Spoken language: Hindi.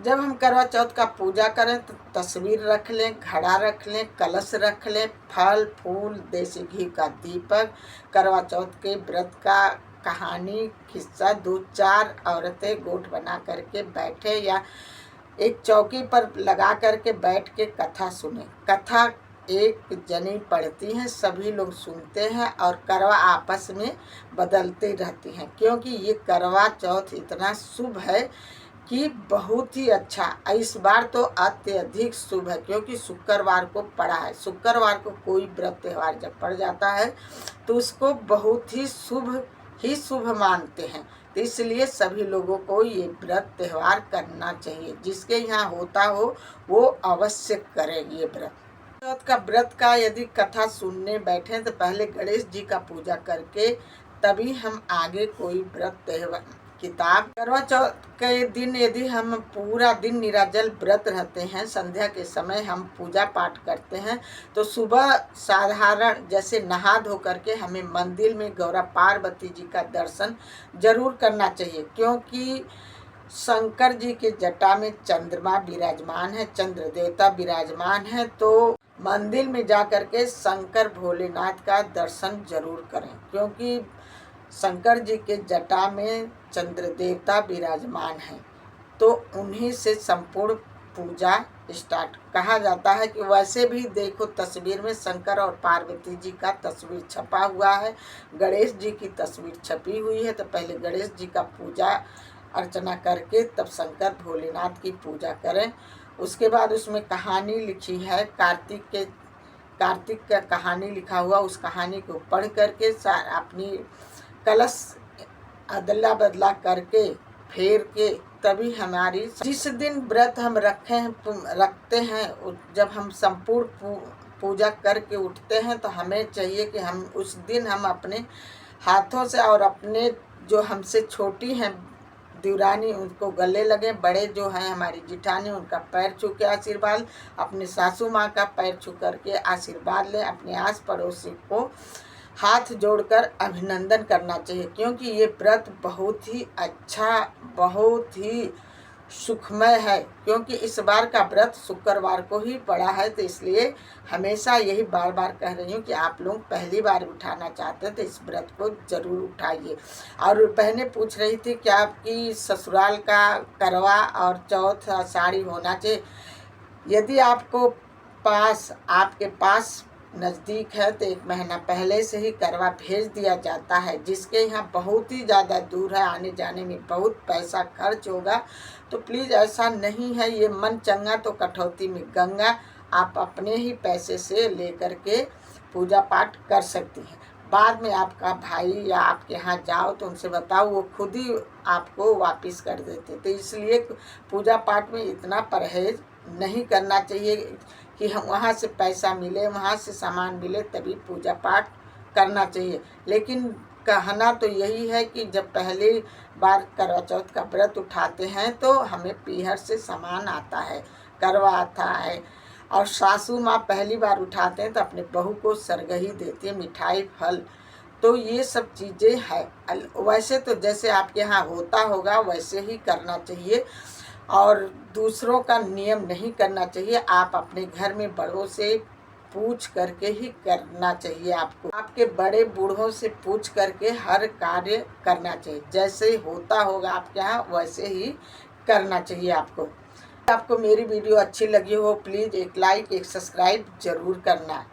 जब हम करवा चौथ का पूजा करें तो तस्वीर रख लें, घड़ा रख लें, कलश रख लें, फल फूल, देसी घी का दीपक, करवा चौथ के व्रत का कहानी किस्सा, 2-4 औरतें गुट बना करके बैठे या एक चौकी पर लगा करके बैठ के कथा सुने। कथा एक जनी पढ़ती हैं, सभी लोग सुनते हैं और करवा आपस में बदलते रहती हैं, क्योंकि ये करवा चौथ इतना शुभ है कि बहुत ही अच्छा। इस बार तो अत्यधिक शुभ है, क्योंकि शुक्रवार को पड़ा है। शुक्रवार को कोई व्रत त्यौहार जब पड़ जाता है तो उसको बहुत ही शुभ मानते हैं। तो इसलिए सभी लोगों को ये व्रत त्यौहार करना चाहिए। जिसके यहाँ होता हो वो अवश्य करें ये व्रत। चौथ का व्रत का यदि कथा सुनने बैठे तो पहले गणेश जी का पूजा करके तभी हम आगे कोई व्रत त्यौहार किताब। करवा चौथ के दिन यदि हम पूरा दिन निराजल व्रत रहते हैं, संध्या के समय हम पूजा पाठ करते हैं, तो सुबह साधारण जैसे नहा धो करके हमें मंदिर में गौरा पार्वती जी का दर्शन जरूर करना चाहिए, क्योंकि शंकर जी के जटा में चंद्रमा विराजमान है, चंद्र देवता विराजमान है। तो मंदिर में जा करके शंकर भोलेनाथ का दर्शन जरूर करें, क्योंकि शंकर जी के जटा में चंद्र देवता विराजमान है। तो उन्हीं से संपूर्ण पूजा स्टार्ट। कहा जाता है कि वैसे भी देखो तस्वीर में शंकर और पार्वती जी का तस्वीर छपा हुआ है, गणेश जी की तस्वीर छपी हुई है। तो पहले गणेश जी का पूजा अर्चना करके तब शंकर भोलेनाथ की पूजा करें। उसके बाद उसमें कहानी लिखी है, कार्तिक का कहानी लिखा हुआ, उस कहानी को पढ़ करके अपनी कलश अदला बदला करके फेर के तभी हमारी जिस दिन व्रत हम रखते हैं, जब हम संपूर्ण पूजा करके उठते हैं तो हमें चाहिए कि हम उस दिन हम अपने हाथों से और अपने जो हमसे छोटी हैं देवरानी उनको गले लगे, बड़े जो हैं हमारी जिठानी उनका पैर छू के आशीर्वाद, अपने सासू माँ का पैर छू करके आशीर्वाद लें, अपने आस पड़ोसी को हाथ जोड़कर अभिनंदन करना चाहिए, क्योंकि ये व्रत बहुत ही अच्छा, बहुत ही सुखमय है। क्योंकि इस बार का व्रत शुक्रवार को ही पड़ा है, तो इसलिए हमेशा यही बार बार कह रही हूँ कि आप लोग पहली बार उठाना चाहते हैं तो इस व्रत को जरूर उठाइए। और बहनें पूछ रही थी कि आपकी ससुराल का करवा और चौथ साड़ी होना चाहिए। यदि आपके पास नज़दीक है तो 1 महीना पहले से ही करवा भेज दिया जाता है। जिसके यहाँ बहुत ही ज़्यादा दूर है, आने जाने में बहुत पैसा खर्च होगा, तो प्लीज़ ऐसा नहीं है। ये मन चंगा तो कटौती में गंगा, आप अपने ही पैसे से लेकर के पूजा पाठ कर सकती हैं। बाद में आपका भाई या आपके यहाँ जाओ तो उनसे बताओ, वो खुद ही आपको वापस कर देते। तो इसलिए पूजा पाठ में इतना परहेज नहीं करना चाहिए कि हम वहाँ से पैसा मिले, वहाँ से सामान मिले तभी पूजा पाठ करना चाहिए। लेकिन कहना तो यही है कि जब पहली बार करवा चौथ का व्रत उठाते हैं तो हमें पीहर से सामान आता है, करवा आता है। और सासू माँ पहली बार उठाते हैं तो अपने बहू को सरगही देती है, मिठाई फल। तो ये सब चीज़ें हैं। वैसे तो जैसे आपके यहाँ होता होगा वैसे ही करना चाहिए, और दूसरों का नियम नहीं करना चाहिए। आप अपने घर में बड़ों से पूछ करके ही करना चाहिए। आपको आपके बड़े बूढ़ों से पूछ करके हर कार्य करना चाहिए। जैसे होता होगा आपके यहाँ वैसे ही करना चाहिए आपको। मेरी वीडियो अच्छी लगी हो प्लीज़ एक लाइक एक सब्सक्राइब जरूर करना।